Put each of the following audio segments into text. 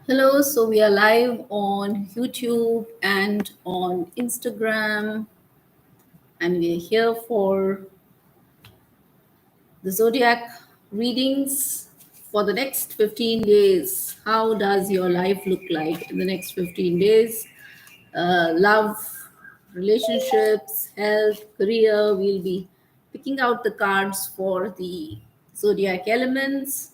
Hello, so we are live on YouTube and on Instagram, and we are here for the zodiac readings for the next 15 days. How does your life look like in the next 15 days? Love, relationships, health, career. We'll be picking out the cards for the zodiac elements.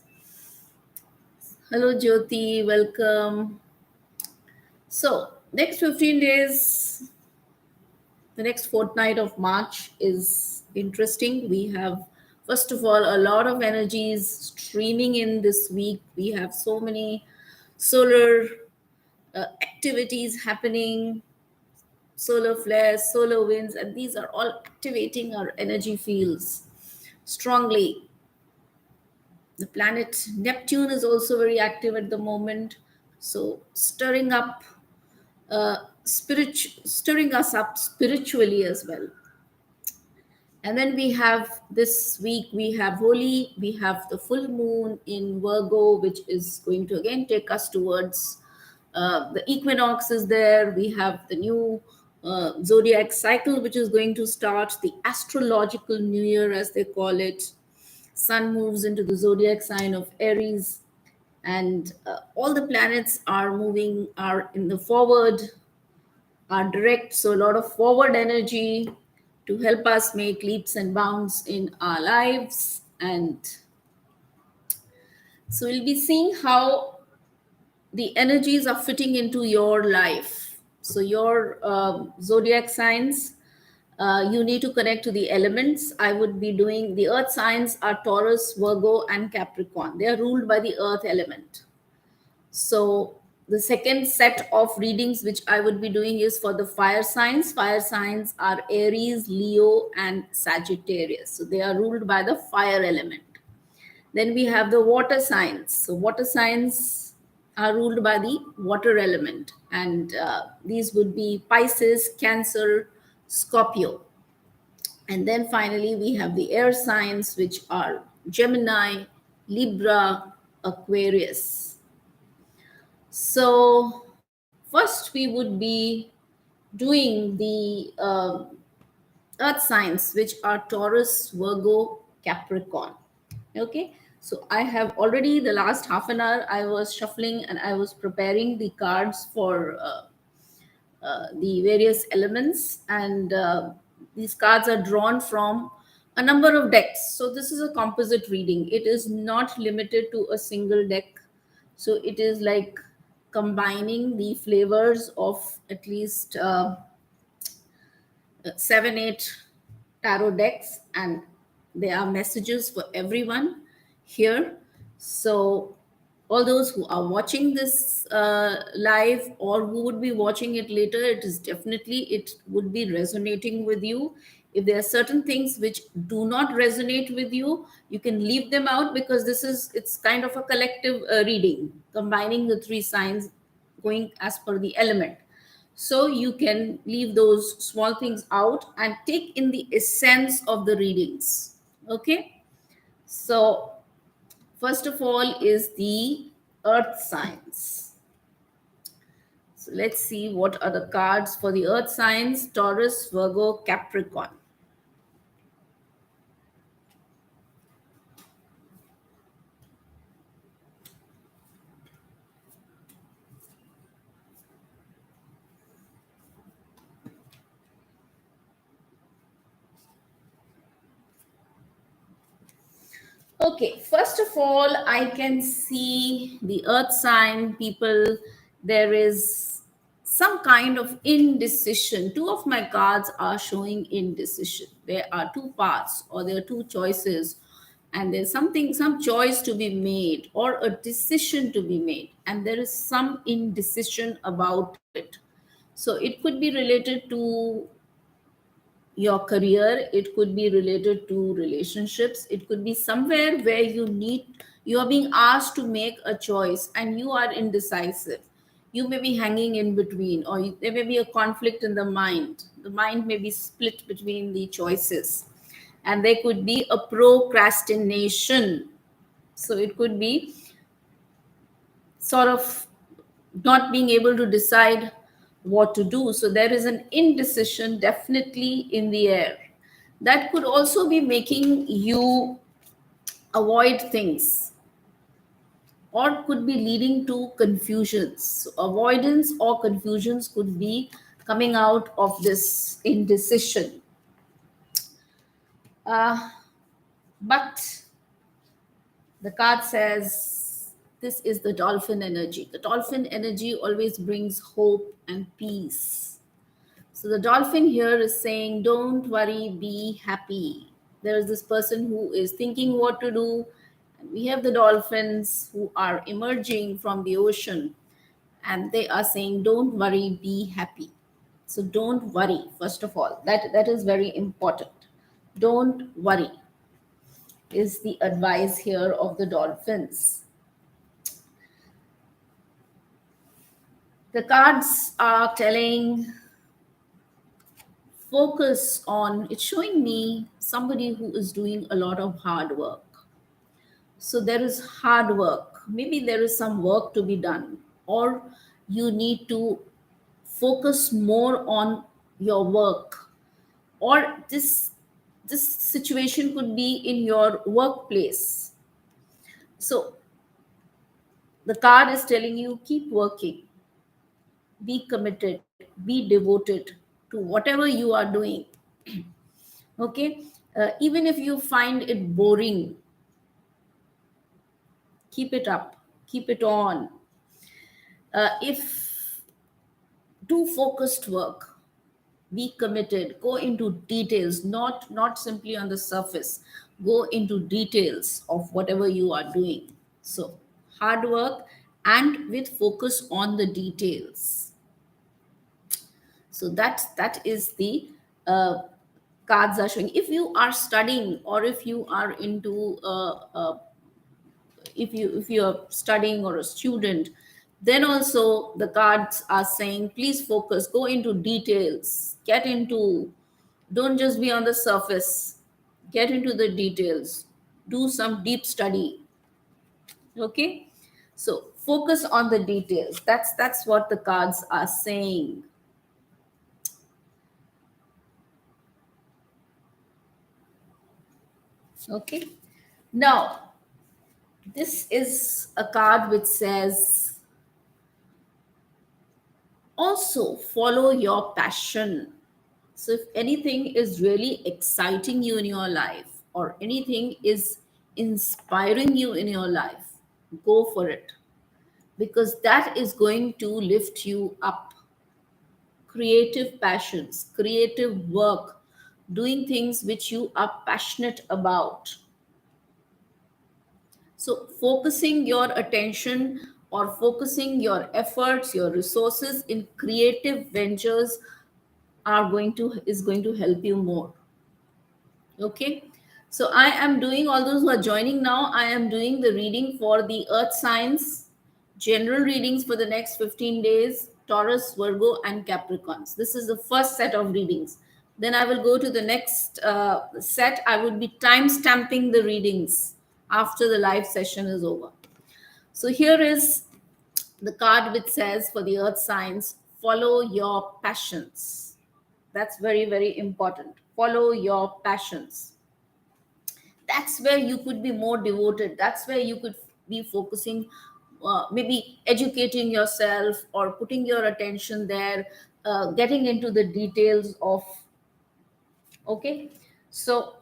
Hello, Jyoti, welcome. So, next 15 days, the next fortnight of March is interesting. We have, first of all, a lot of energies streaming in this week. We have so many solar activities happening, solar flares, solar winds, and these are all activating our energy fields strongly. The planet Neptune is also very active at the moment, so stirring us up spiritually as well. And then we have this week, we have Holi, we have the full moon in Virgo, which is going to again take us towards the equinox is there. We have the new zodiac cycle, which is going to start, the astrological new year, as they call it. Sun moves into the zodiac sign of Aries, and all the planets are moving, are in the forward, are direct. So, a lot of forward energy to help us make leaps and bounds in our lives. And so, we'll be seeing how the energies are fitting into your life. So, your zodiac signs, you need to connect to the elements. I would be doing the earth signs are Taurus, Virgo, and Capricorn. They are ruled by the earth element. So the second set of readings which I would be doing is for the fire signs. Fire signs are Aries, Leo, and Sagittarius. So they are ruled by the fire element. Then we have the water signs. So water signs are ruled by the water element, and these would be Pisces, Cancer, Scorpio. And then finally we have the air signs, which are Gemini, Libra, Aquarius. So, first we would be doing the earth signs, which are Taurus, Virgo, Capricorn. Okay, so I have already, the last half an hour, I was shuffling and I was preparing the cards for the various elements, and these cards are drawn from a number of decks. So, this is a composite reading, it is not limited to a single deck. So it is like combining the flavors of at least 7 8 tarot decks, and there are messages for everyone here. So all those who are watching this live, or who would be watching it later, it would be resonating with you. If there are certain things which do not resonate with you, you can leave them out, because it's kind of a collective reading, combining the three signs, going as per the element. So you can leave those small things out and take in the essence of the readings. Okay, so first of all is the earth signs. So let's see what are the cards for the earth signs: Taurus, Virgo, Capricorn. Okay, first of all, I can see the earth sign people. There is some kind of indecision. Two of my cards are showing indecision. There are two paths, or there are two choices, and there's some choice to be made, or a decision to be made, and there is some indecision about it. So it could be related to your career, it could be related to relationships, it could be somewhere where you are being asked to make a choice and you are indecisive. You may be hanging in between, or there may be a conflict in the mind. The mind may be split between the choices, and there could be a procrastination. So it could be sort of not being able to decide what to do. So there is an indecision definitely in the air. That could also be making you avoid things, or could be leading to confusions. So avoidance or confusions could be coming out of this indecision. Uh, but the card says this is the dolphin energy. The dolphin energy always brings hope and peace. So the dolphin here is saying, don't worry, be happy. There is this person who is thinking what to do. And we have the dolphins who are emerging from the ocean, and they are saying, don't worry, be happy. So don't worry, first of all. That is very important. Don't worry is the advice here of the dolphins. The cards are telling, focus on, it's showing me somebody who is doing a lot of hard work. So there is hard work. Maybe there is some work to be done, or you need to focus more on your work, or this situation could be in your workplace. So the card is telling you, keep working, be committed, be devoted to whatever you are doing. Okay. Even if you find it boring, keep it up, keep it on. If Do focused work, be committed, go into details, not simply on the surface. Go into details of whatever you are doing. So hard work and with focus on the details. So that is the uh, cards are showing. If you are studying, or if you are into if you are studying or a student, then also the cards are saying, please focus, go into details, get into, don't just be on the surface, get into the details, do some deep study. Okay. So focus on the details. That's what the cards are saying. Okay. Now, this is a card which says, also follow your passion. So, if anything is really exciting you in your life, or anything is inspiring you in your life, go for it, because that is going to lift you up. Creative passions, creative work, doing things which you are passionate about. So, focusing your attention or focusing your efforts, your resources in creative ventures is going to help you more. Okay. So I am doing, all those who are joining now, I am doing the reading for the earth signs, general readings for the next 15 days, Taurus, Virgo, and Capricorns. This is the first set of readings. Then I will go to the next set. I will be time stamping the readings after the live session is over. So here is the card which says, for the earth signs, follow your passions. That's very, very important. Follow your passions. That's where you could be more devoted. That's where you could be focusing, maybe educating yourself or putting your attention there, getting into the details of. Okay. So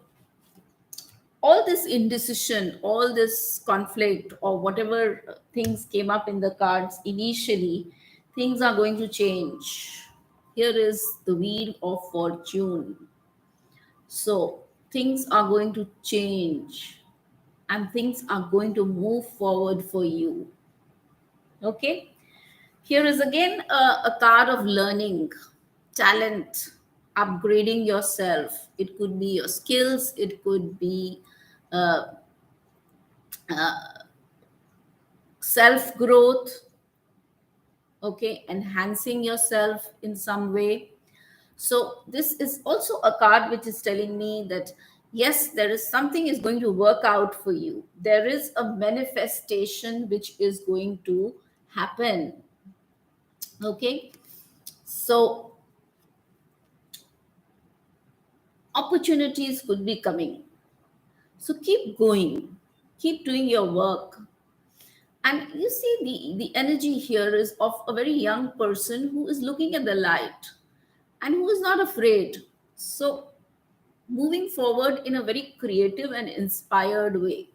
all this indecision, all this conflict, or whatever things came up in the cards initially, things are going to change. Here is the wheel of fortune. So things are going to change, and things are going to move forward for you. Okay. Here is again a card of learning, talent, upgrading yourself. It could be your skills, it could be uh, self growth. Okay. Enhancing yourself in some way. So this is also a card which is telling me that yes, there is something is going to work out for you. There is a manifestation which is going to happen. Okay, so opportunities could be coming. So keep going, keep doing your work. And you see, the energy here is of a very young person who is looking at the light and who is not afraid. So moving forward in a very creative and inspired way.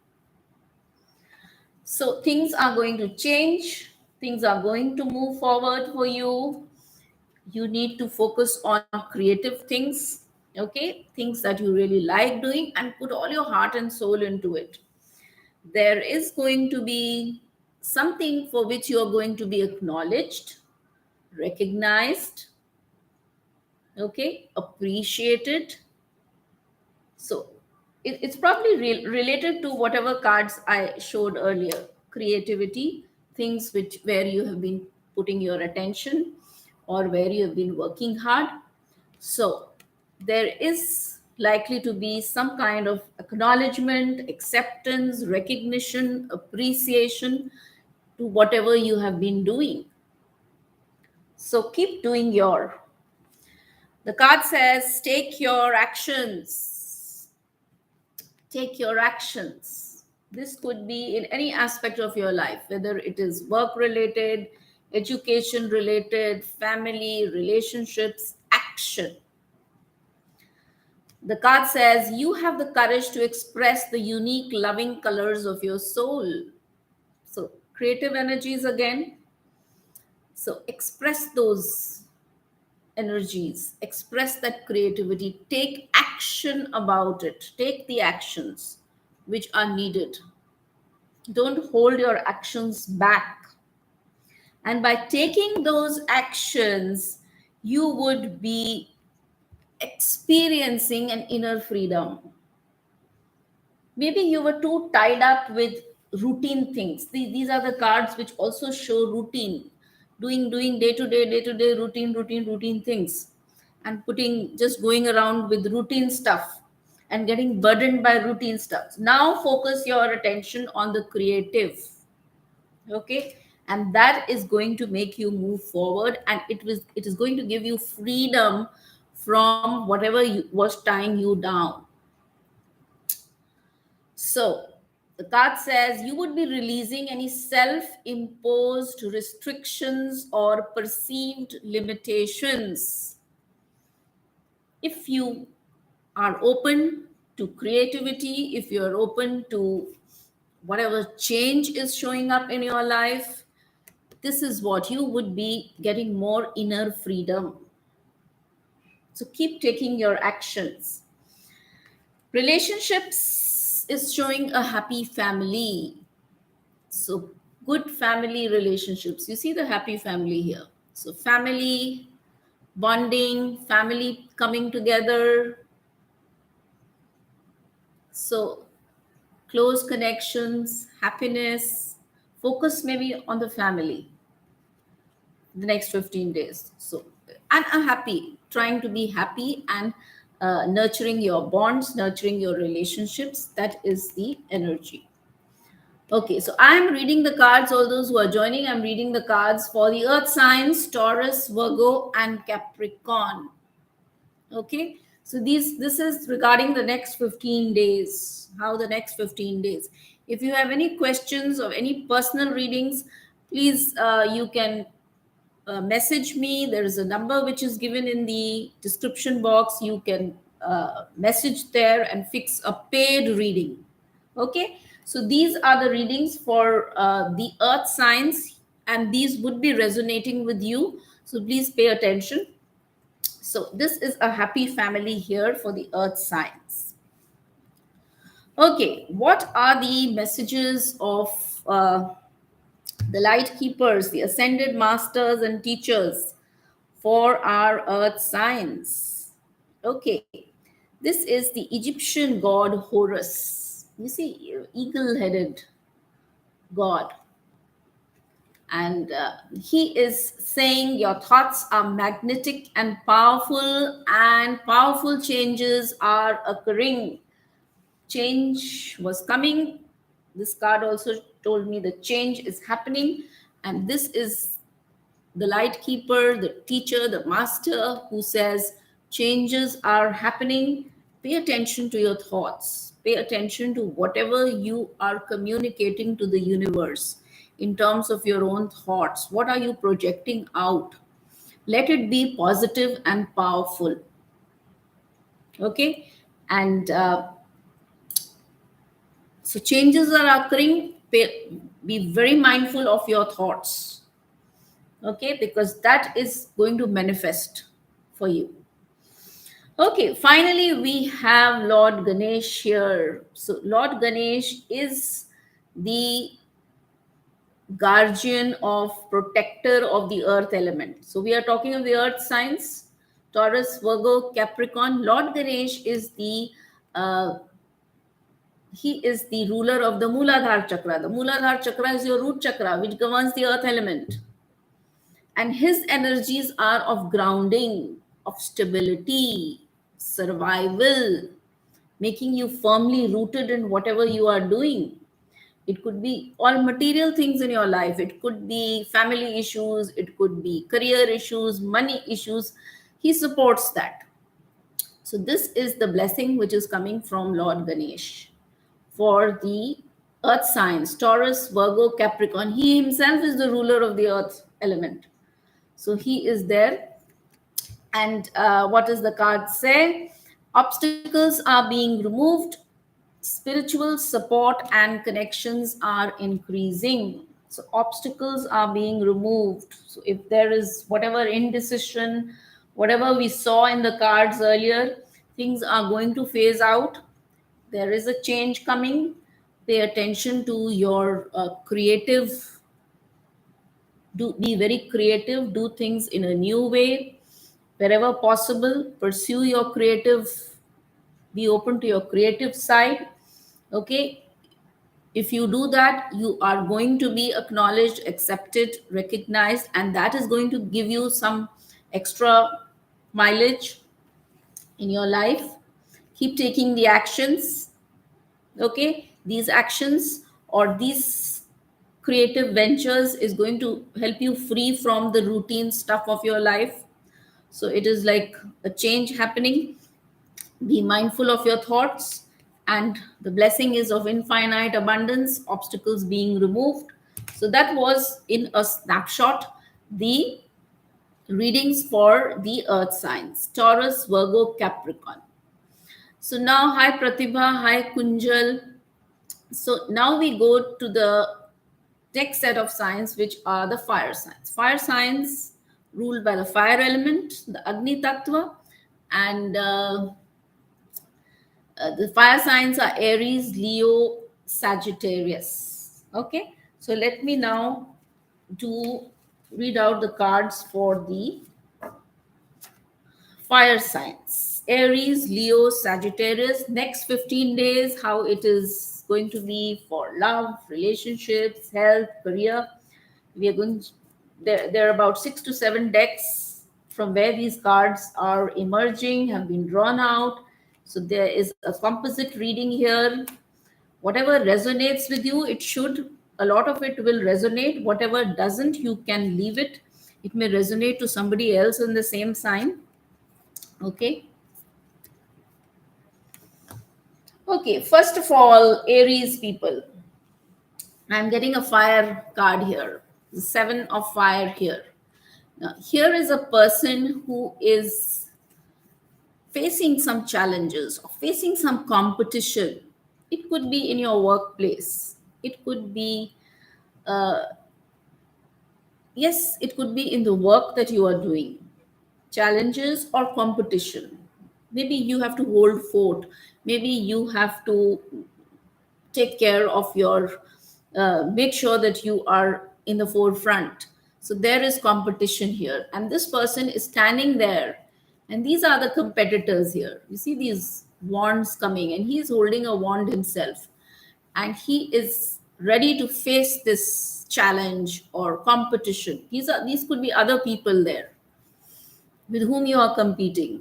So things are going to change, things are going to move forward for you. You need to focus on creative things, okay? Things that you really like doing and put all your heart and soul into it. There is going to be something for which you are going to be acknowledged, recognized, okay, appreciated. So it's probably related to whatever cards I showed earlier. Creativity, things which where you have been putting your attention or where you have been working hard. So there is likely to be some kind of acknowledgement, acceptance, recognition, appreciation to whatever you have been doing. So keep doing your. The card says, take your actions. Take your actions. This could be in any aspect of your life, whether it is work related, education related, family, relationships, action. The card says you have the courage to express the unique loving colors of your soul. So, creative energies again. So, express those energies, express that creativity, take action about it, take the actions which are needed. Don't hold your actions back. And by taking those actions, you would be experiencing an inner freedom. Maybe you were too tied up with routine things. These are the cards which also show routine, doing day to day routine things, and putting just going around with routine stuff and getting burdened by routine stuff. Now focus your attention on the creative, okay? And that is going to make you move forward, and it is going to give you freedom from whatever was tying you down. So the card says you would be releasing any self imposed restrictions or perceived limitations. If you are open to creativity, if you are open to whatever change is showing up in your life, this is what you would be getting more inner freedom. So keep taking your actions. Relationships is showing a happy family. So, good family relationships. You see the happy family here. So, family bonding, family coming together. So, close connections, happiness. Focus maybe on the family the next 15 days. So, and are happy, trying to be happy and nurturing your bonds, nurturing your relationships. That is the energy. Okay, so I'm reading the cards. All those who are joining, I'm reading the cards for the earth signs, Taurus, Virgo, and Capricorn. Okay, so this is regarding the next 15 days. How the next 15 days. If you have any questions or any personal readings, please you can message me. There is a number which is given in the description box. You can message there and fix a paid reading. Okay, so these are the readings for the earth signs, and these would be resonating with you. So please pay attention. So this is a happy family here for the earth signs. Okay, what are the messages of the light keepers, the ascended masters and teachers for our earth signs? Okay, this is the Egyptian god Horus. You see, eagle headed god. And he is saying your thoughts are magnetic and powerful changes are occurring. Change was coming. This card also told me the change is happening, and this is the light keeper, the teacher, the master who says changes are happening. Pay attention to your thoughts. Pay attention to whatever you are communicating to the universe in terms of your own thoughts. What are you projecting out? Let it be positive and powerful. Okay? And so changes are occurring. Be very mindful of your thoughts. Okay? Because that is going to manifest for you. Okay, finally, we have Lord Ganesh here. So, Lord Ganesh is the guardian of protector of the earth element. So, we are talking of the earth signs Taurus, Virgo, Capricorn. Lord Ganesh is uh, he is the ruler of the Mooladhara chakra. The Mooladhara chakra is your root chakra, which governs the earth element. And his energies are of grounding, of stability, survival, making you firmly rooted in whatever you are doing. It could be all material things in your life, it could be family issues, it could be career issues, money issues. He supports that. So, this is the blessing which is coming from Lord Ganesh for the earth signs Taurus, Virgo, Capricorn. He himself is the ruler of the earth element. So he is there. And what does the card say? Obstacles are being removed. Spiritual support and connections are increasing. So obstacles are being removed. So if there is whatever indecision, whatever we saw in the cards earlier, things are going to phase out. There is a change coming. Pay attention to your creative, be very creative, do things in a new way wherever possible, pursue your creative, be open to your creative side. Okay, if you do that, you are going to be acknowledged, accepted, recognized, and that is going to give you some extra mileage in your life. Keep taking the actions. Okay, these actions or these creative ventures is going to help you free from the routine stuff of your life. So it is like a change happening. Be mindful of your thoughts, and the blessing is of infinite abundance, obstacles being removed. So that was in a snapshot the readings for the earth signs Taurus, Virgo, Capricorn. So now, hi Pratibha, hi Kunjal. So now we go to the next set of signs, which are the fire signs. Fire signs ruled by the fire element, the Agni Tattva, and the fire signs are Aries, Leo, Sagittarius. Okay, so let me now read out the cards for the fire signs Aries, Leo, Sagittarius. Next 15 days, how it is going to be for love, relationships, health, career. We are going to, there are about 6 to 7 decks from where these cards are emerging, have been drawn out. So there is a composite reading here. Whatever resonates with you, it should, a lot of it will resonate. Whatever doesn't, you can leave it. It may resonate to somebody else in the same sign. Okay. Okay, first of all, Aries people, I'm getting a fire card here, the 7 of fire here. Now, here is a person who is facing some challenges or facing some competition. It could be in your workplace. It could be, yes, it could be in the work that you are doing. Challenges or competition. Maybe you have to hold fort. Maybe you have to take care of your, make sure that you are in the forefront. So there is competition here, and this person is standing there, and these are the competitors here. You see these wands coming, and he is holding a wand himself, and he is ready to face this challenge or competition. These could be other people there with whom you are competing.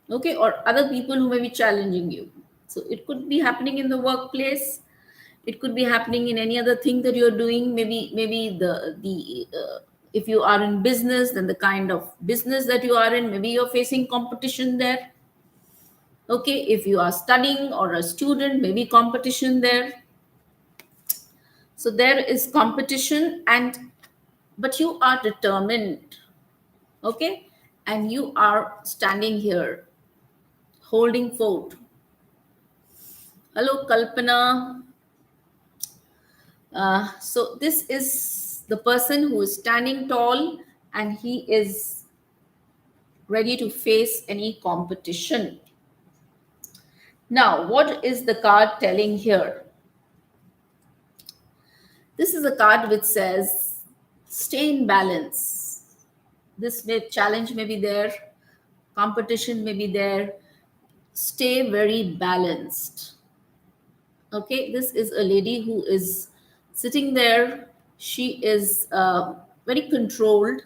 Okay, or other people who may be challenging you. So it could be happening in the workplace. It could be happening in any other thing that you're doing. Maybe the if you are in business, then the kind of business that you are in, maybe you're facing competition there. Okay, if you are studying or a student, maybe competition there. So there is competition, and but you are determined. Okay, and you are standing here holding fort. Hello, Kalpana. So this is the person who is standing tall, and he is ready to face any competition. Now, what is the card telling here? This is a card which says, stay in balance. Challenge may be there, competition may be there. Stay very balanced. Okay, this is a lady who is sitting there. She is very controlled.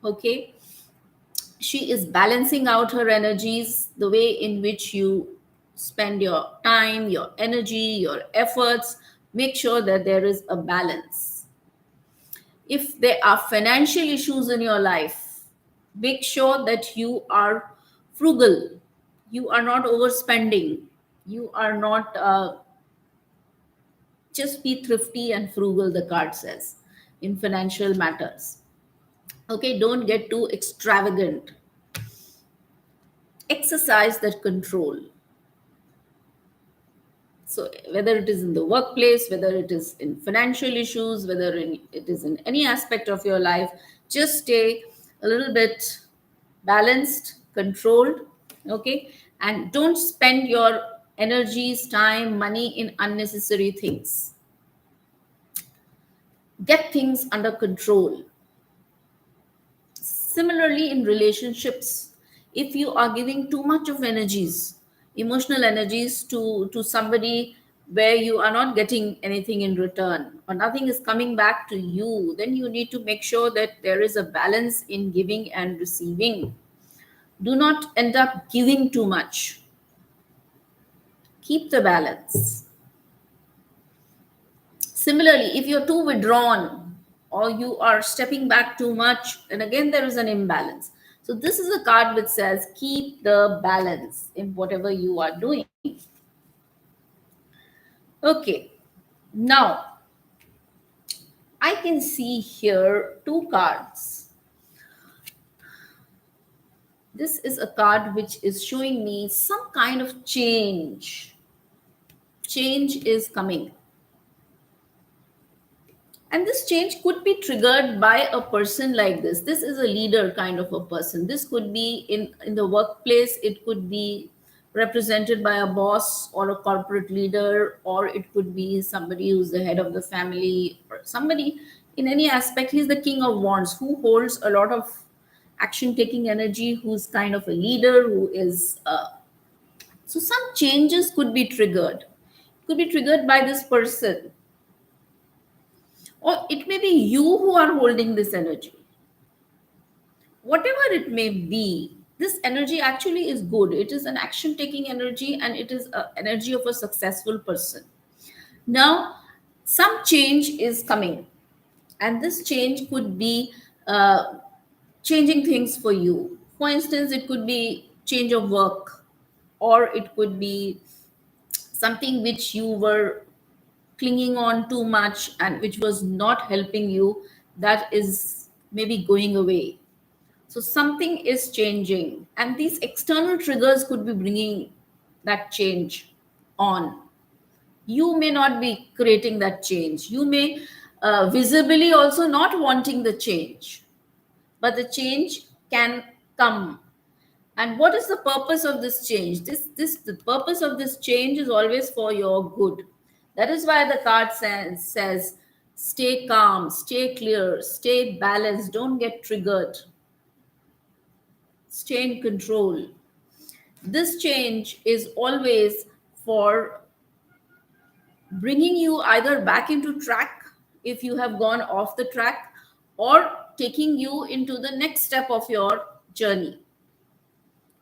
Okay, she is balancing out her energies, the way in which you spend your time, your energy, your efforts. Make sure that there is a balance. If there are financial issues in your life, make sure that you are frugal. You are not overspending. You are not, just be thrifty and frugal, the card says, in financial matters. Okay, don't get too extravagant. Exercise that control. So whether it is in the workplace, whether it is in financial issues, it is in any aspect of your life, just stay a little bit balanced, controlled. Okay, and don't spend your energies, time, money in unnecessary things. Get things under control. Similarly, in relationships, if you are giving too much of energies, emotional energies to somebody where you are not getting anything in return or nothing is coming back to you, then you need to make sure that there is a balance in giving and receiving. Do not end up giving too much. Keep the balance. Similarly, if you're too withdrawn or you are stepping back too much, then again there is an imbalance. So this is a card which says keep the balance in whatever you are doing. Okay, now I can see here two cards. This is a card which is showing me some kind of change. Change is coming. And this change could be triggered by a person like this. This is a leader kind of a person. This could be in the workplace. It could be represented by a boss or a corporate leader, or it could be somebody who's the head of the family, or somebody in any aspect. He's the king of wands, who holds a lot of action taking energy, who's kind of a leader, who is so some changes could be triggered. Could be triggered by this person, or it may be you who are holding this energy. Whatever it may be, this energy actually is good. It is an action taking energy, and it is an energy of a successful person. Now some change is coming, and this change could be changing things for you. For instance, it could be change of work, or it could be something which you were clinging on too much and which was not helping you, that is maybe going away. So something is changing, and these external triggers could be bringing that change on. You may not be creating that change. You may visibly also not wanting the change, but the change can come. And what is the purpose of this change? The purpose of this change is always for your good. That is why the card says stay calm, stay clear, stay balanced, don't get triggered, stay in control. This change is always for bringing you either back into track if you have gone off the track, or taking you into the next step of your journey,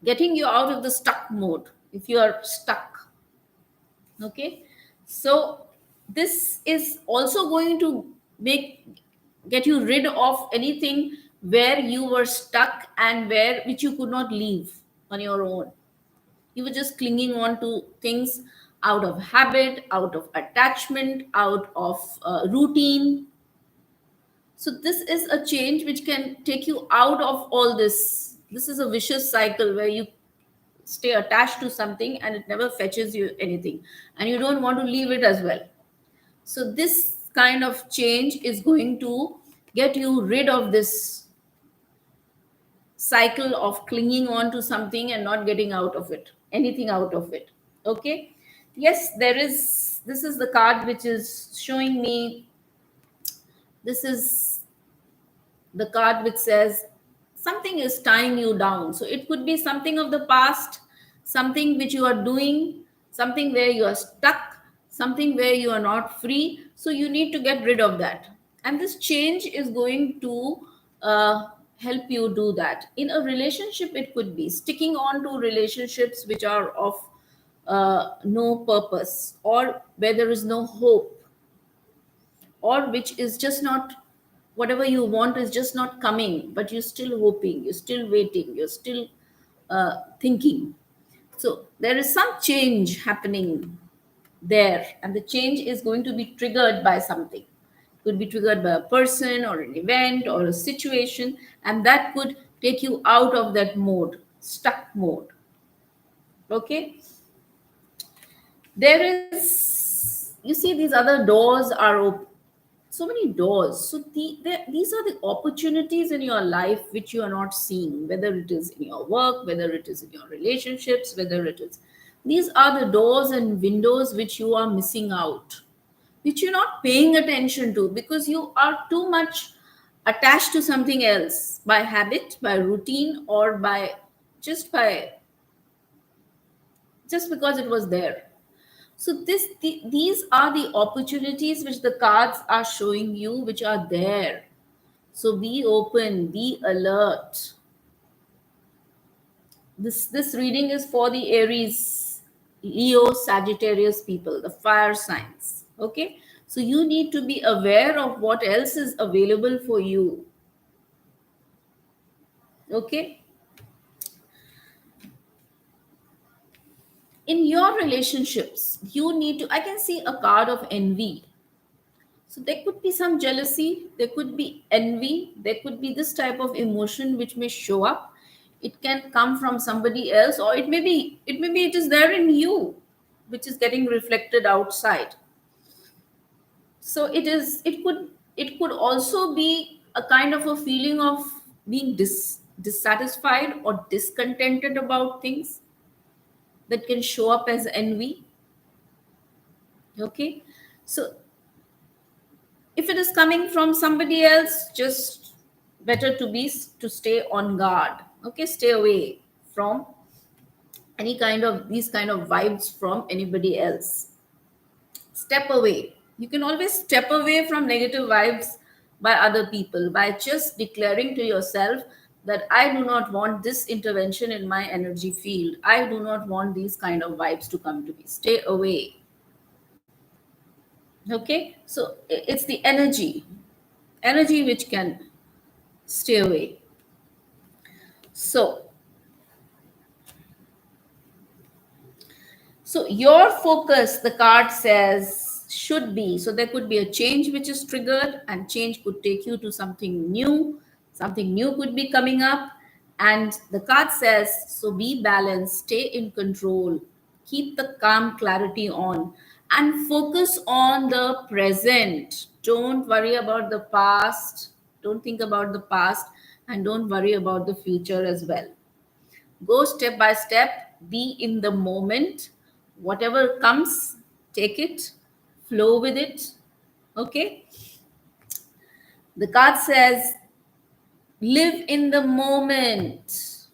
getting you out of the stuck mode if you are stuck. Okay, so this is also going to make get you rid of anything where you were stuck and where which you could not leave on your own. You were just clinging on to things out of habit, out of attachment, out of routine. So this is a change which can take you out of all this. This is a vicious cycle where you stay attached to something and it never fetches you anything, and you don't want to leave it as well. So this kind of change is going to get you rid of this cycle of clinging on to something and not getting out of it, anything out of it. Okay. Yes, this is the card which is showing me. This is the card which says something is tying you down. So it could be something of the past, something which you are doing, something where you are stuck, something where you are not free. So you need to get rid of that. And this change is going to help you do that. In a relationship, it could be sticking on to relationships which are of no purpose, or where there is no hope, or which is just not, whatever you want is just not coming, but you're still hoping, you're still waiting, you're still thinking. So there is some change happening there, and the change is going to be triggered by something. It could be triggered by a person or an event or a situation, and that could take you out of that mode, stuck mode. Okay. There is, you see, these other doors are open, so many doors. So these are the opportunities in your life which you are not seeing, whether it is in your work, whether it is in your relationships, whether it is, these are the doors and windows which you are missing out, which you're not paying attention to because you are too much attached to something else, by habit, by routine, or by just because it was there. So these are the opportunities which the cards are showing you, which are there. So be open, be alert. This reading is for the Aries, Leo, Sagittarius people, the fire signs. Okay, so you need to be aware of what else is available for you. Okay, in your relationships, you need to, I can see a card of envy. So there could be some jealousy, there could be envy, there could be this type of emotion which may show up. It can come from somebody else, or it is there in you, which is getting reflected outside. So it could also be a kind of a feeling of being dissatisfied or discontented about things, that can show up as envy. Okay. So if it is coming from somebody else, just better to stay on guard. Okay, stay away from any kind of these kind of vibes from anybody else. Step away. You can always step away from negative vibes by other people by just declaring to yourself that I do not want this intervention in my energy field. I do not want these kind of vibes to come to me. Stay away. Okay, so it's the energy which can stay away. So your focus, the card says, should be, so there could be a change which is triggered, and change could take you to something new. Something new could be coming up. And the card says, so be balanced, stay in control, keep the calm clarity on, and focus on the present. Don't worry about the past. Don't think about the past, and don't worry about the future as well. Go step by step, be in the moment. Whatever comes, take it, flow with it. Okay. The card says, live in the moment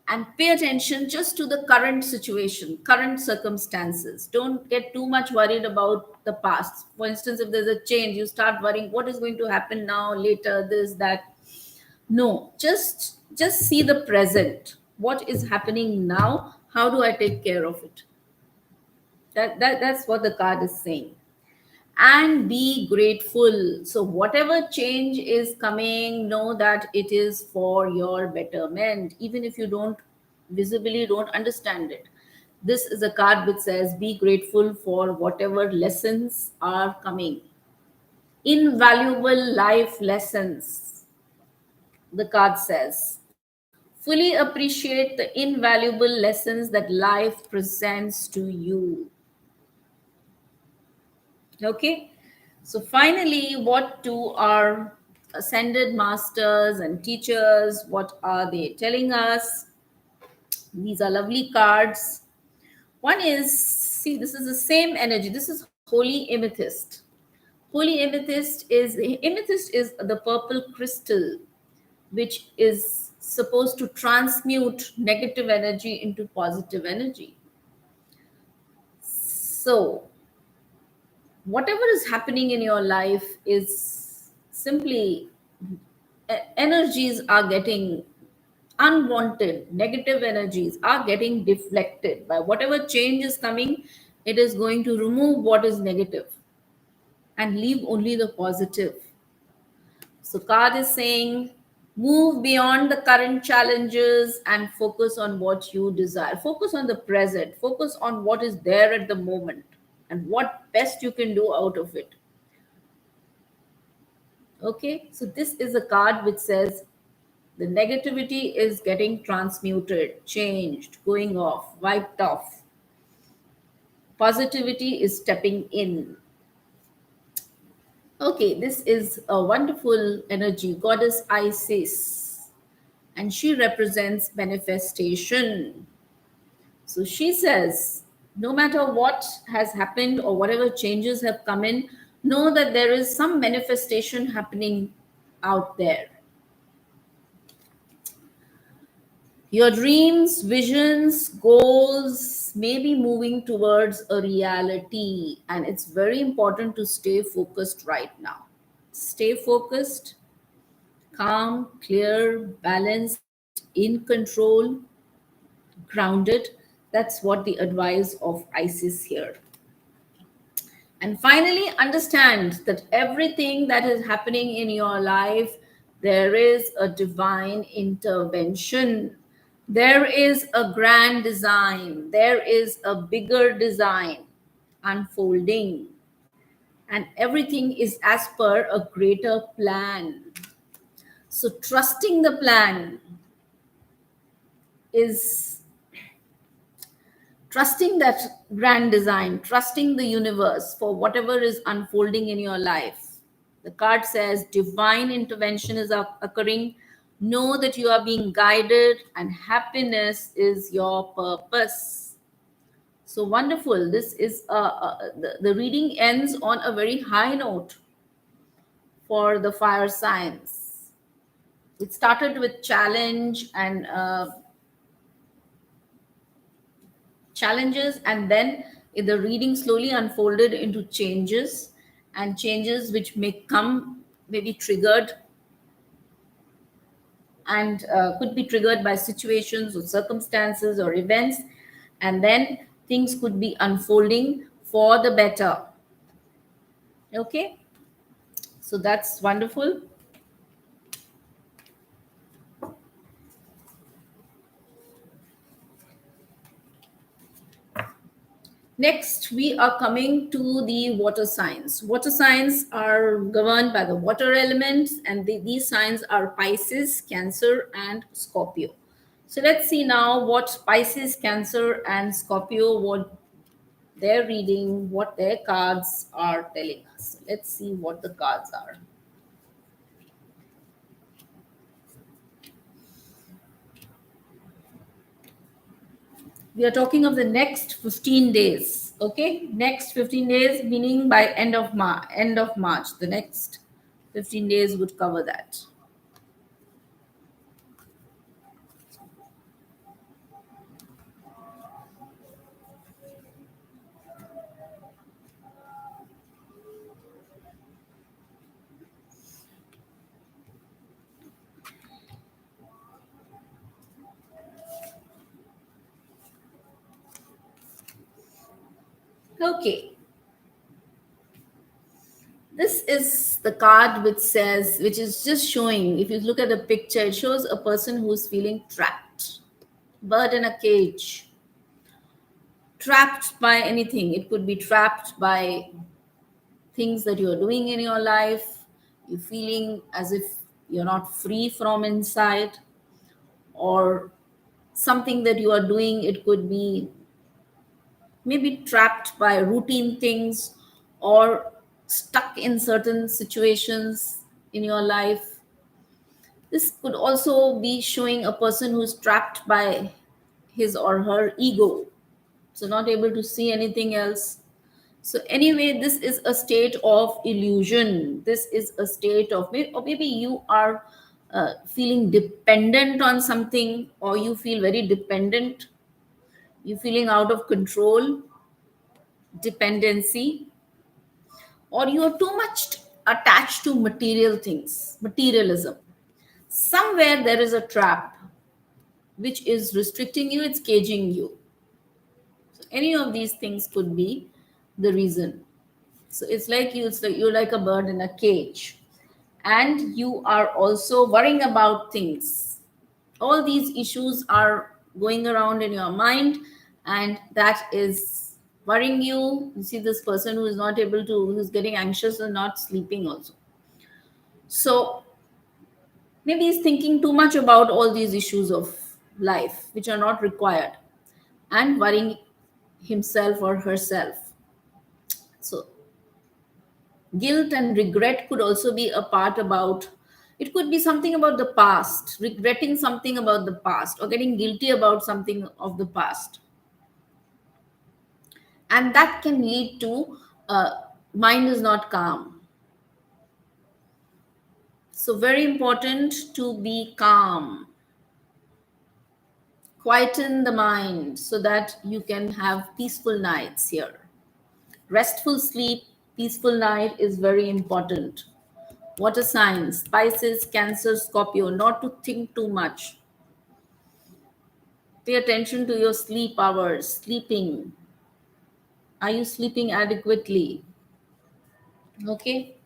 and pay attention just to the current situation, current circumstances. Don't get too much worried about the past. For instance, if there's a change, you start worrying what is going to happen now, later, this, that. No, just see the present. What is happening now? How do I take care of it? That's what the card is saying. and be grateful. So whatever change is coming, know that it is for your betterment, even if you don't visibly don't understand it. This is a card which says be grateful for whatever lessons are coming, invaluable life lessons. The card says fully appreciate the invaluable lessons that life presents to you. Okay, so finally, what do our ascended masters and teachers, what are they telling us? These are lovely cards. One is, see, this is the same energy. This is holy amethyst. Holy amethyst is the purple crystal which is supposed to transmute negative energy into positive energy. So whatever is happening in your life is simply energies are getting unwanted, negative energies are getting deflected by whatever change is coming. It is going to remove what is negative and leave only the positive. So card is saying move beyond the current challenges and focus on what you desire. Focus on the present, focus on what is there at the moment and what best you can do out of it. Okay, so this is a card which says the negativity is getting transmuted, changed, going off, wiped off. Positivity is stepping in. Okay, this is a wonderful energy, Goddess Isis, and she represents manifestation. So she says, no matter what has happened or whatever changes have come in, know that there is some manifestation happening out there. Your dreams, visions, goals may be moving towards a reality, and it's very important to stay focused right now. Stay focused, calm, clear, balanced, in control, grounded. That's what the advice of Isis here. And finally, understand that everything that is happening in your life, there is a divine intervention. There is a grand design. There is a bigger design unfolding. And everything is as per a greater plan. So, trusting the plan is trusting that grand design, trusting the universe for whatever is unfolding in your life. The card says divine intervention is occurring. Know that you are being guided and happiness is your purpose. So wonderful. This is the reading ends on a very high note for the fire signs. It started with challenge and challenges, and then the reading slowly unfolded into changes, and changes which may come, may be triggered and could be triggered by situations or circumstances or events, and then things could be unfolding for the better. Okay, so that's wonderful. Next, we are coming to the water signs. Water signs are governed by the water elements, and these signs are Pisces, Cancer, and Scorpio. So let's see now what Pisces, Cancer, and Scorpio, what they're reading, what their cards are telling us. Let's see what the cards are. We are talking of the next 15 days. Okay, next 15 days, meaning by end of March. The next 15 days would cover that. Okay, This is the card which says, which is just showing, if you look at the picture, it shows a person who's feeling trapped, bird in a cage, trapped by anything. It could be trapped by things that you're doing in your life. You're feeling as if you're not free from inside, or something that you are doing. It could be maybe trapped by routine things, or stuck in certain situations in your life. This could also be showing a person who's trapped by his or her ego, so not able to see anything else. So anyway, this is a state of illusion. This is a state of, or maybe you are feeling dependent on something, or you feel very dependent. You're feeling out of control, dependency, or you are too much attached to material things, materialism. Somewhere there is a trap which is restricting you, it's caging you. So any of these things could be the reason. So it's like you're like a bird in a cage, and you are also worrying about things. All these issues are going around in your mind, and that is worrying you. You see this person who is not able to, who's getting anxious and not sleeping also. So maybe he's thinking too much about all these issues of life which are not required, and worrying himself or herself. So guilt and regret could also be a part about, it could be something about the past, regretting something about the past, or getting guilty about something of the past. And that can lead to mind is not calm. So very important to be calm, quieten the mind so that you can have peaceful nights here. Restful sleep, peaceful night is very important. Water signs, Pisces, Cancer, Scorpio, not to think too much. Pay attention to your sleep hours, sleeping. Are you sleeping adequately? Okay.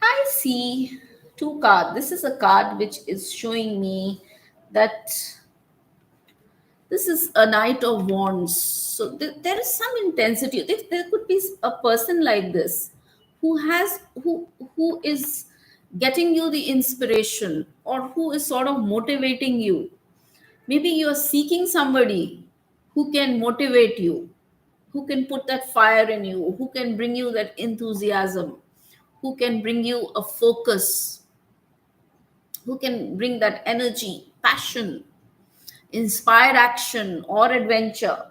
I see two cards. This is a card which is showing me that this is a knight of wands. So there is some intensity. There could be a person like this who has who is getting you the inspiration, or who is sort of motivating you. Maybe you're seeking somebody who can motivate you, who can put that fire in you, who can bring you that enthusiasm, who can bring you a focus, who can bring that energy, passion, inspired action, or adventure.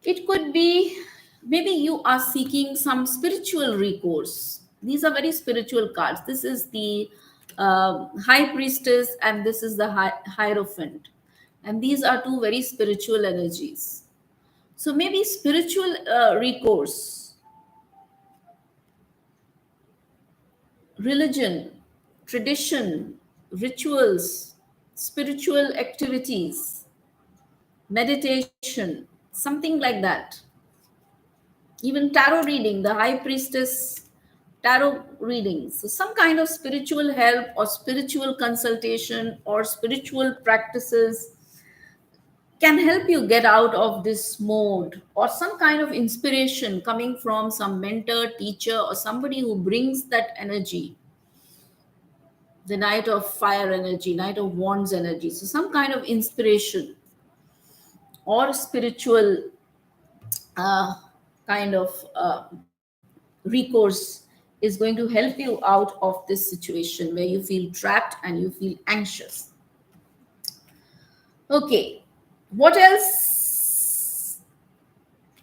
It could be maybe you are seeking some spiritual recourse. These are very spiritual cards. This is the High Priestess, and this is the Hierophant. And these are two very spiritual energies. So maybe spiritual recourse, religion, tradition, rituals, spiritual activities, meditation, something like that. Even tarot reading, the High Priestess tarot reading. So some kind of spiritual help, or spiritual consultation, or spiritual practices can help you get out of this mode, or some kind of inspiration coming from some mentor, teacher, or somebody who brings that energy. The Knight of Fire energy, Knight of Wands energy. So some kind of inspiration or spiritual uh, kind of recourse is going to help you out of this situation where you feel trapped and you feel anxious. Okay, what else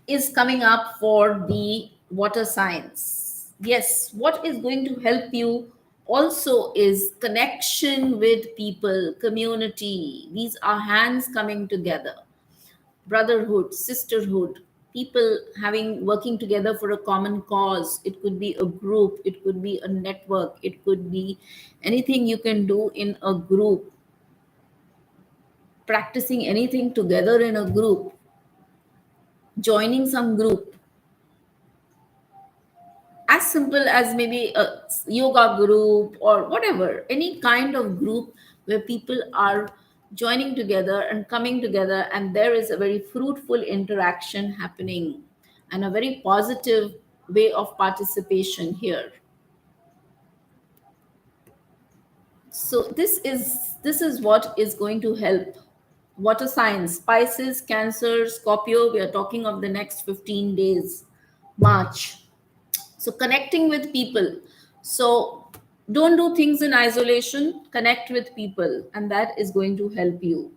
is coming up for the water signs? Yes, what is going to help you also is connection with people, community. These are hands coming together, brotherhood, sisterhood, people having working together for a common cause. It could be a group, it could be a network, it could be anything you can do in a group. practicing anything together in a group, joining some group, as simple as maybe a yoga group or whatever, any kind of group where people are joining together and coming together, and there is a very fruitful interaction happening and a very positive way of participation here. So this is what is going to help. Water signs, Pisces, Cancer, Scorpio, we are talking of the next 15 days, March. So connecting with people. So don't do things in isolation, connect with people, and that is going to help you.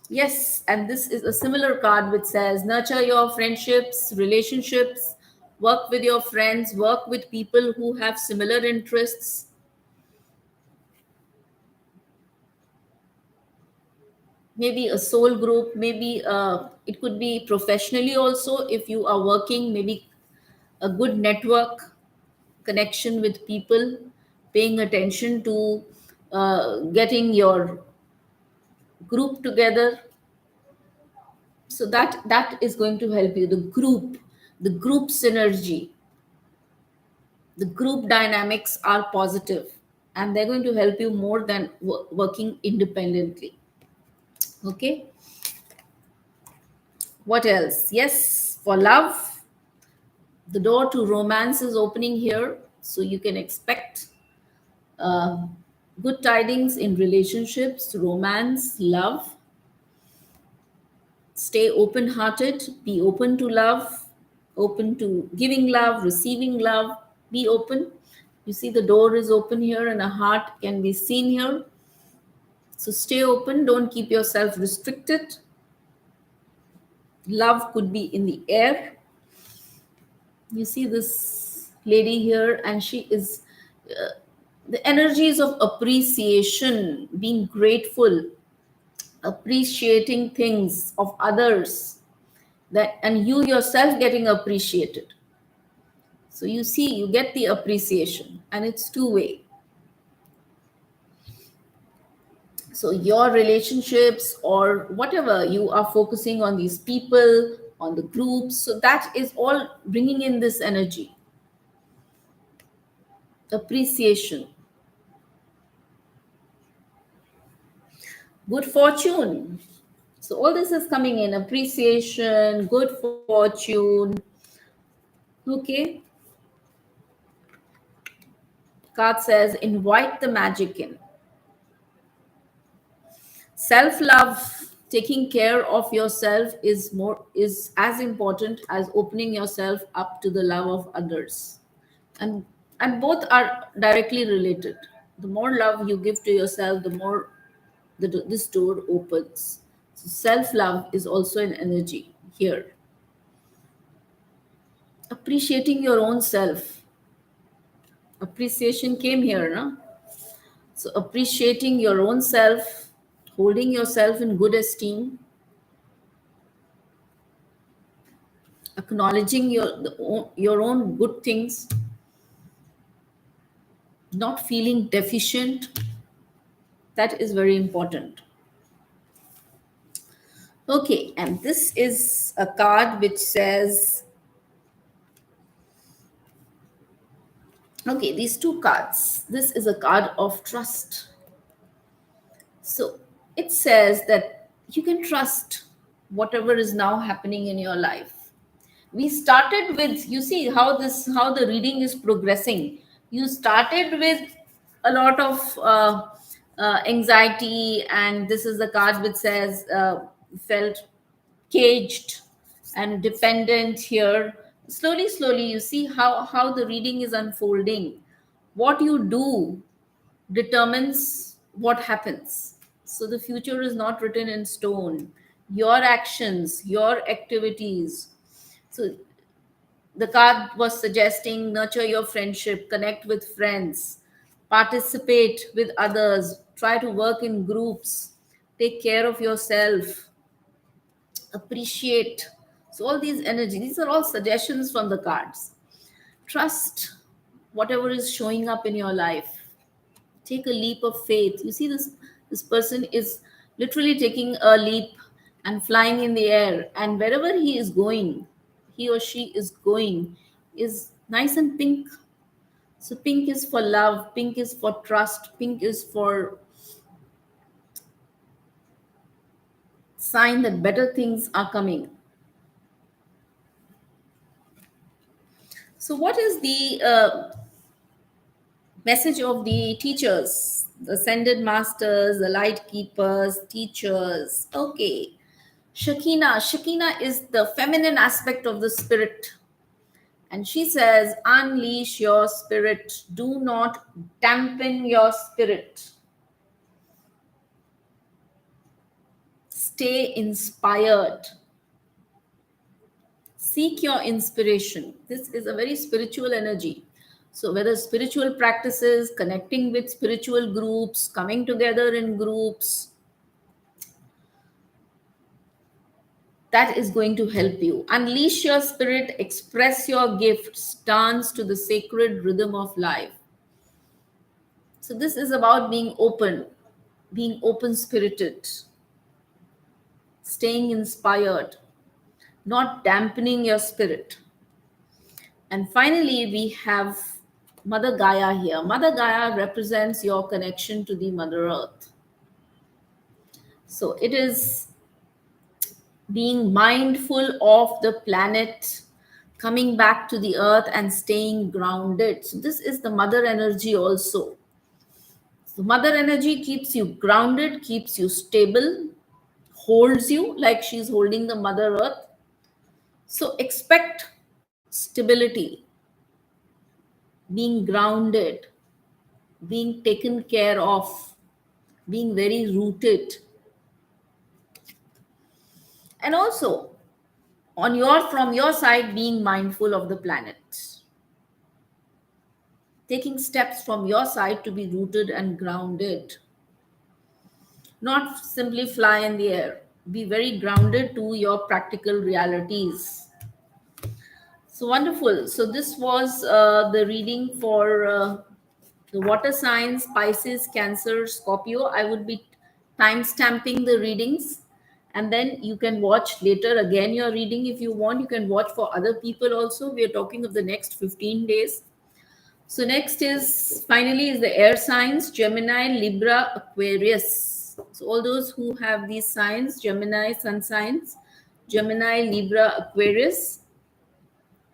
Yes, and this is a similar card which says nurture your friendships, relationships, work with your friends, work with people who have similar interests. Maybe a soul group, maybe it could be professionally also. If you are working, maybe a good network connection with people, paying attention to getting your group together. So that is going to help you. The group synergy, the group dynamics are positive, and they're going to help you more than working independently. Okay, what else? Yes, for love, the door to romance is opening here, so you can expect uh, good tidings in relationships, romance, love. Stay open hearted, be open to love, open to giving love, receiving love. Be open. You see, the door is open here, and a heart can be seen here. So stay open, don't keep yourself restricted. Love could be in the air. You see this lady here, and she is the energies of appreciation, being grateful, appreciating things of others, that and you yourself getting appreciated. So you see, you get the appreciation, and it's two-way. So your relationships or whatever, you are focusing on these people, on the groups, so that is all bringing in this energy, appreciation. Good fortune. So all this is coming in, appreciation, good fortune. Okay. Card says invite the magic in. Self love, taking care of yourself is as important as opening yourself up to the love of others. And both are directly related. The more love you give to yourself, the more this door opens. So self love is also an energy here. Appreciating your own self. Appreciation came here, no? So appreciating your own self, holding yourself in good esteem, acknowledging your own good things, not feeling deficient. That is very important. Okay, and this is a card which says, okay, these two cards. This is a card of trust. So it says that you can trust whatever is now happening in your life. We started with, you see how the reading is progressing. You started with a lot of anxiety, and this is the card which says felt caged and dependent here. Slowly you see how the reading is unfolding. What you do determines what happens. So the future is not written in stone. Your actions, your activities. So the card was suggesting nurture your friendship, connect with friends, participate with others, try to work in groups, take care of yourself, appreciate. So all these energies, these are all suggestions from the cards. Trust whatever is showing up in your life. Take a leap of faith. You see, this person is literally taking a leap and flying in the air. And wherever he is going, he or she is going, is nice and pink. So pink is for love, pink is for trust, pink is for sign that better things are coming. So what is the message of the teachers, the ascended masters, the light keepers, teachers? Okay. Shakina is the feminine aspect of the spirit. And she says, unleash your spirit. Do not dampen your spirit. Stay inspired. Seek your inspiration. This is a very spiritual energy. So, whether spiritual practices, connecting with spiritual groups, coming together in groups, that is going to help you. Unleash your spirit, express your gifts, dance to the sacred rhythm of life. So, this is about being open spirited, staying inspired, not dampening your spirit. And finally, we have Mother Gaia here. Mother Gaia represents your connection to the Mother Earth. So it is being mindful of the planet, coming back to the earth and staying grounded. So this is the mother energy also. So mother energy keeps you grounded, keeps you stable, holds you like she's holding the Mother Earth. So expect stability, being grounded, being taken care of, being very rooted. And also from your side, being mindful of the planet, taking steps from your side to be rooted and grounded, not simply fly in the air. Be very grounded to your practical realities. So wonderful. So this was the reading for the water signs, Pisces, Cancer, Scorpio. I would be time stamping the readings, and then you can watch later again your reading if you want. You can watch for other people also. We are talking of the next 15 days. So next is finally is the air signs, Gemini, Libra, Aquarius. So all those who have these signs, Gemini, sun signs, Gemini, Libra, Aquarius,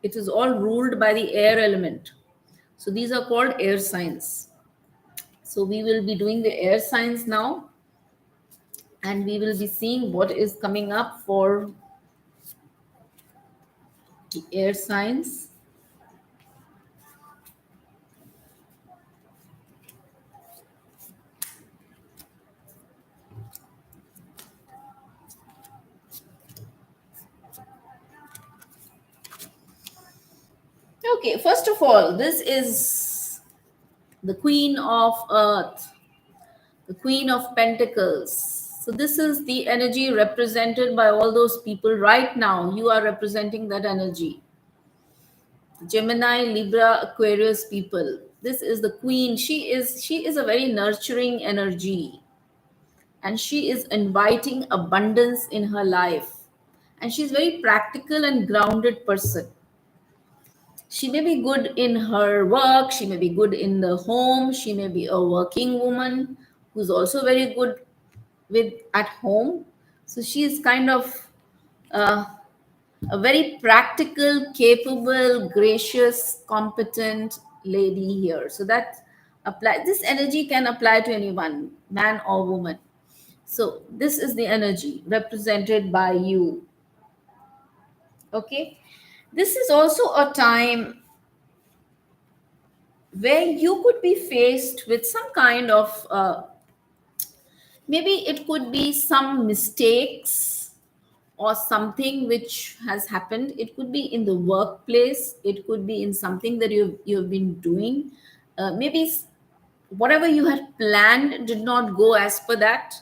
it is all ruled by the air element. So these are called air signs. So we will be doing the air signs now, and we will be seeing what is coming up for the air signs. Okay, first of all, this is the Queen of Earth, the Queen of Pentacles. So this is the energy represented by all those people right now. You are representing that energy. Gemini, Libra, Aquarius people. This is the Queen. She is a very nurturing energy, and she is inviting abundance in her life. And she's very practical and grounded person. She may be good in her work, she may be good in the home, she may be a working woman who's also very good with at home. So she is kind of uh, a very practical, capable, gracious, competent lady here. So that apply this energy can apply to anyone, man or woman. So this is the energy represented by you. Okay. This is also a time where you could be faced with some kind of maybe it could be some mistakes or something which has happened. It could be in the workplace, it could be in something that you've been doing. Maybe whatever you had planned did not go as per that,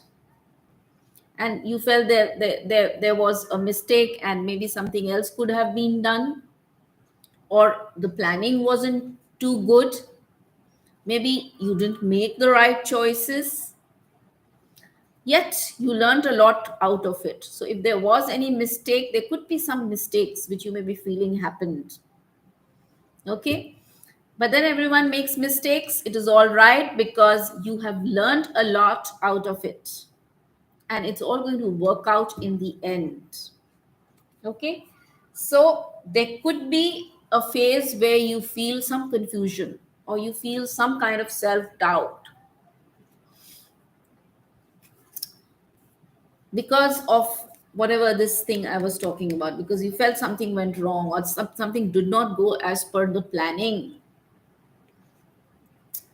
and you felt there was a mistake, and maybe something else could have been done, or the planning wasn't too good. Maybe you didn't make the right choices. Yet you learned a lot out of it. So if there was any mistake, there could be some mistakes which you may be feeling happened. Okay. But then everyone makes mistakes. It is all right because you have learned a lot out of it. And it's all going to work out in the end. Okay. So there could be a phase where you feel some confusion or you feel some kind of self doubt because of whatever this thing I was talking about, because you felt something went wrong or something did not go as per the planning,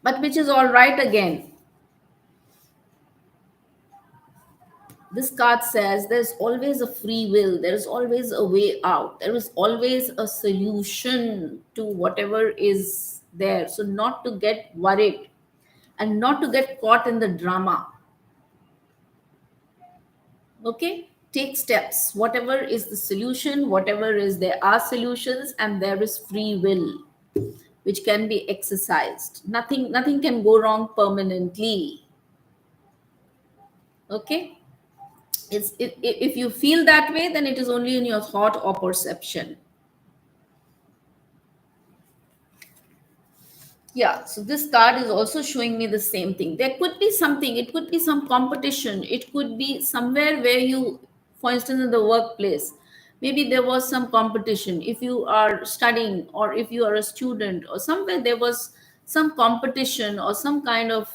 but which is all right again. This card says there's always a free will, there's always a way out, there is always a solution to whatever is there. So, not to get worried and not to get caught in the drama. Okay, take steps. Whatever is the solution, whatever is, there are solutions and there is free will which can be exercised. Nothing can go wrong permanently. Okay, if you feel that way, then it is only in your thought or perception. Yeah, so this card is also showing me the same thing. There could be something, it could be some competition, it could be somewhere where you, for instance, in the workplace, maybe there was some competition. If you are studying or if you are a student or somewhere, there was some competition or some kind of,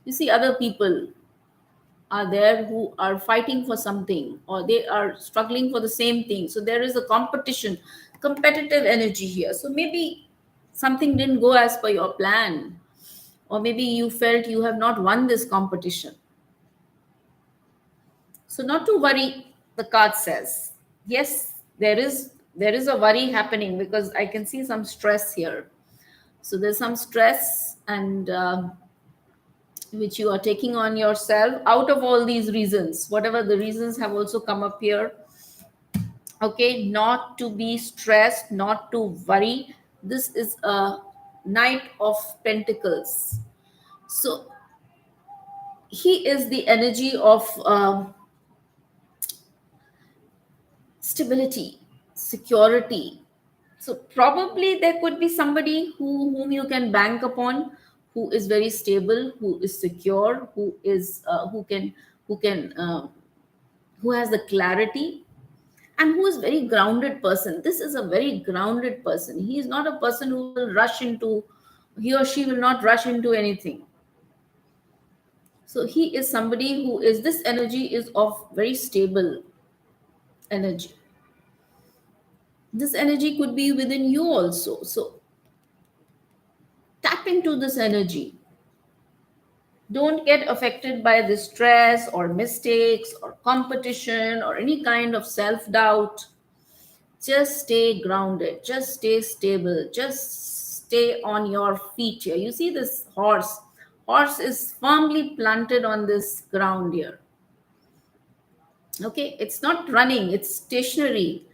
you see, other people are there who are fighting for something or they are struggling for the same thing. So there is a competition, competitive energy here. So maybe something didn't go as per your plan, or maybe you felt you have not won this competition. So not to worry, the card says. Yes, there is a worry happening because I can see some stress here. So there's some stress and which you are taking on yourself out of all these reasons, whatever the reasons have also come up here. Okay, not to be stressed, not to worry. This is a Knight of Pentacles. So he is the energy of stability, security. So probably there could be somebody whom you can bank upon, who is very stable, who is secure, who can who has the clarity and who is very grounded person. This is a very grounded person. He is not a person who will rush into, he or she will not rush into anything. So he is somebody who is, this energy is of very stable energy. This energy could be within you also. So tap into this energy. Don't get affected by the stress or mistakes or competition or any kind of self doubt. Just stay grounded, just stay stable, just stay on your feet here. You see this horse is firmly planted on this ground here. Okay, it's not running, it's stationary,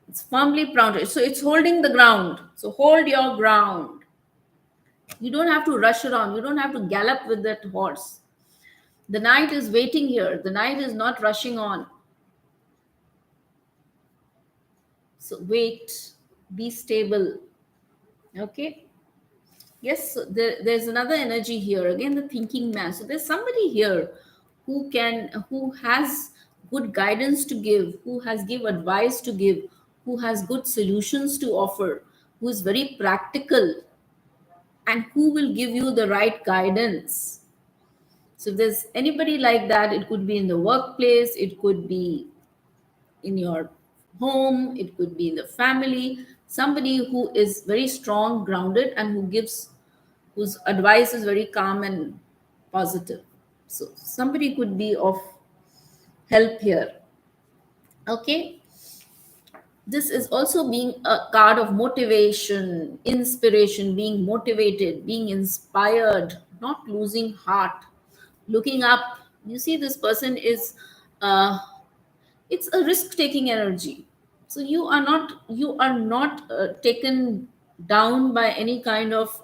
it's firmly planted, so it's holding the ground. So hold your ground. You don't have to rush around, you don't have to gallop with that horse. The knight is waiting here, the knight is not rushing on. So wait, be stable. Okay. Yes, so there's another energy here. Again, the thinking man. So there's somebody here who has good guidance to give, who has give advice to give, who has good solutions to offer, who is very practical, and who will give you the right guidance. So if there's anybody like that, it could be in the workplace, it could be in your home, it could be in the family, somebody who is very strong, grounded, and whose advice is very calm and positive. So somebody could be of help here. Okay. This is also being a card of motivation, inspiration, being motivated, being inspired, not losing heart, looking up. You see, this person is it's a risk taking energy. So you are not taken down by any kind of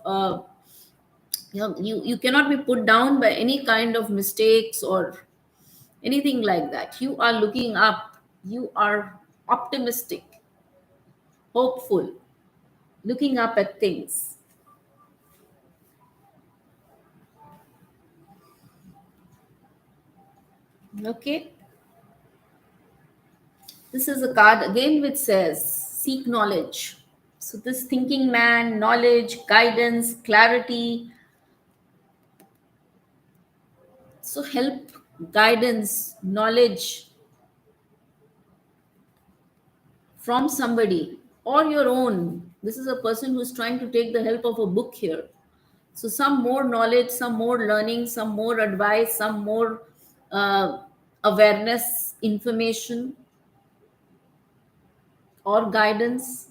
you cannot be put down by any kind of mistakes or anything like that. You are looking up, you are optimistic, hopeful, looking up at things. Okay, this is a card again which says seek knowledge. So, this thinking man, knowledge, guidance, clarity. So, help, guidance, knowledge from somebody or your own. This is a person who's trying to take the help of a book here. So, some more knowledge, some more learning, some more advice, some more uh, awareness, information, or guidance.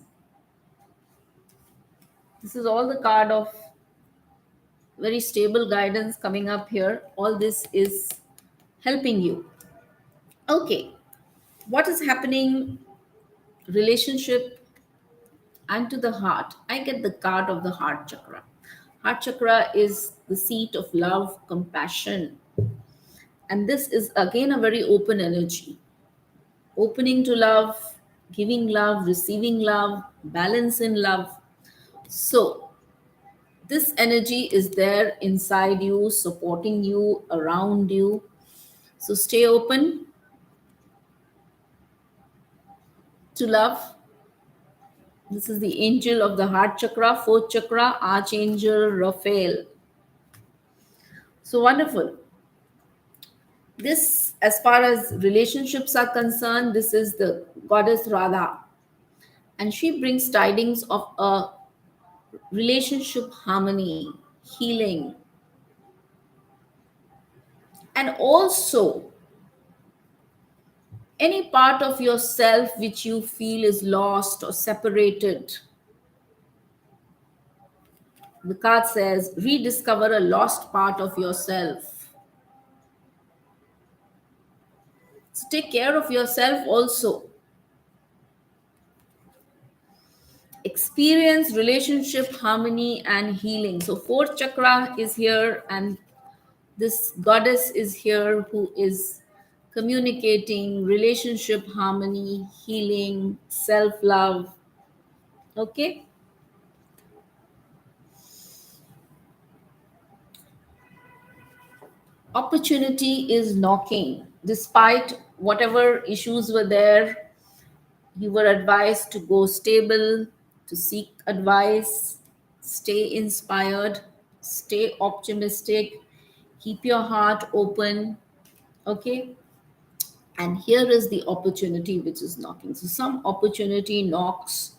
This is all the card of very stable guidance coming up here. All this is helping you. Okay, what is happening? Relationship and to the heart. I get the card of the heart chakra. Heart chakra is the seat of love, compassion, and this is again a very open energy. Opening to love, giving love, receiving love, balance in love. So, this energy is there inside you, supporting you, around you. So, stay open to love. This is the angel of the heart chakra, fourth chakra, Archangel Raphael. So, wonderful. This, as far as relationships are concerned, this is the goddess Radha, and she brings tidings of a relationship harmony, healing, and also any part of yourself which you feel is lost or separated. The card says rediscover a lost part of yourself. So take care of yourself also. Experience relationship harmony and healing. So fourth chakra is here, and this goddess is here who is communicating relationship harmony, healing, self love. Okay, opportunity is knocking. Despite whatever issues were there, you were advised to go stable, to seek advice, stay inspired, stay optimistic, keep your heart open. Okay, and here is the opportunity which is knocking. So, some opportunity knocks,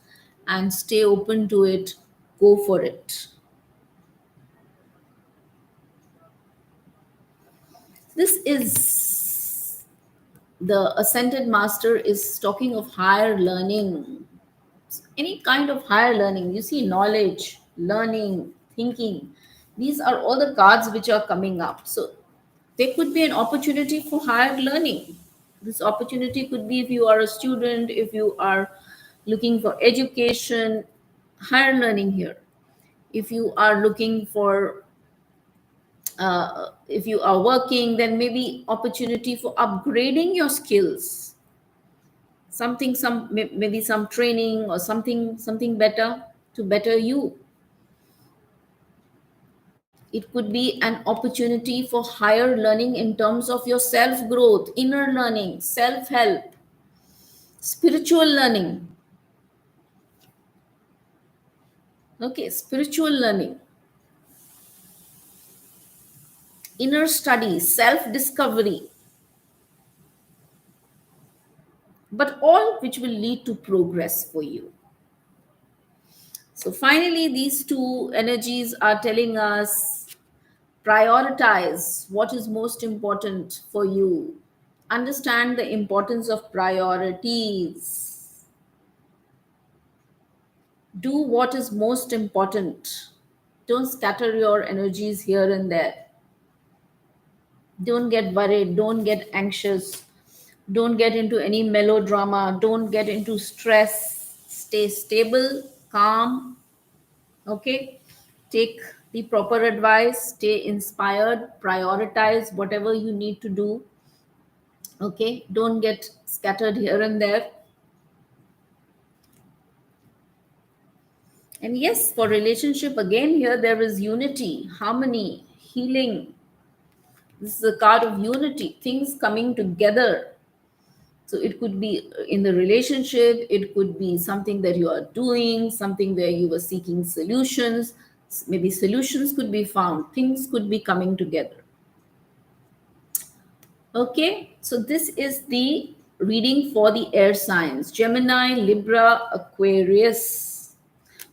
and stay open to it, go for it. This is the ascended master is talking of higher learning, any kind of higher learning. You see, knowledge, learning, thinking, these are all the cards which are coming up. So there could be an opportunity for higher learning. This opportunity could be if you are a student, if you are looking for education, higher learning here. If you are looking for if you are working, then maybe opportunity for upgrading your skills, something, maybe some training or something better to better you. It could be an opportunity for higher learning in terms of your self growth, inner learning, self help, spiritual learning. Okay, spiritual learning, inner study, self discovery, but all which will lead to progress for you. So finally, these two energies are telling us prioritize what is most important for you. Understand the importance of priorities. Do what is most important. Don't scatter your energies here and there. Don't get worried. Don't get anxious. Don't get into any melodrama. Don't get into stress. Stay stable, calm. Okay. Take the proper advice. Stay inspired. Prioritize whatever you need to do. Okay, don't get scattered here and there. And yes, for relationship, again, here there is unity, harmony, healing. This is a card of unity, things coming together. So it could be in the relationship, it could be something that you are doing, something where you were seeking solutions. Maybe solutions could be found, things could be coming together. Okay, so this is the reading for the air signs: Gemini, Libra, Aquarius.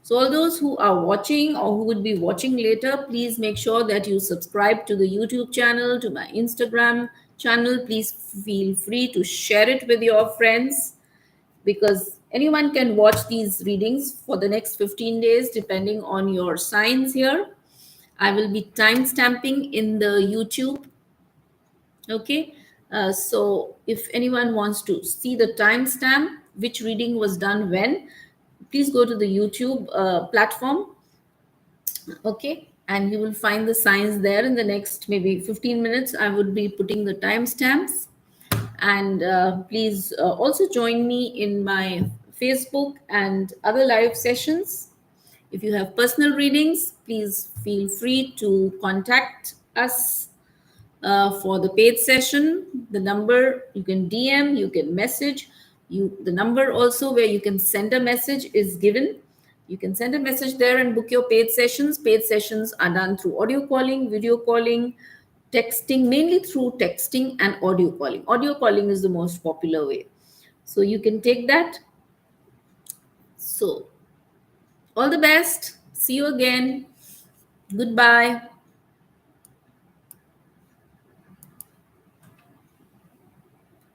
So, all those who are watching or who would be watching later, please make sure that you subscribe to the YouTube channel, to my Instagram channel. Please feel free to share it with your friends, because anyone can watch these readings for the next 15 days depending on your signs here. I will be time stamping in the YouTube. Okay. So if anyone wants to see the timestamp, which reading was done when, please go to the YouTube platform. Okay. And you will find the signs there. In the next maybe 15 minutes, I would be putting the timestamps. And please also join me in my Facebook and other live sessions. If you have personal readings, please feel free to contact us for the paid session. The number you can DM, you can message. The number also where you can send a message is given. You can send a message there and book your paid sessions. Paid sessions are done through audio calling, video calling, texting, mainly through texting and audio calling. Audio calling is the most popular way. So you can take that. So all the best. See you again. Goodbye.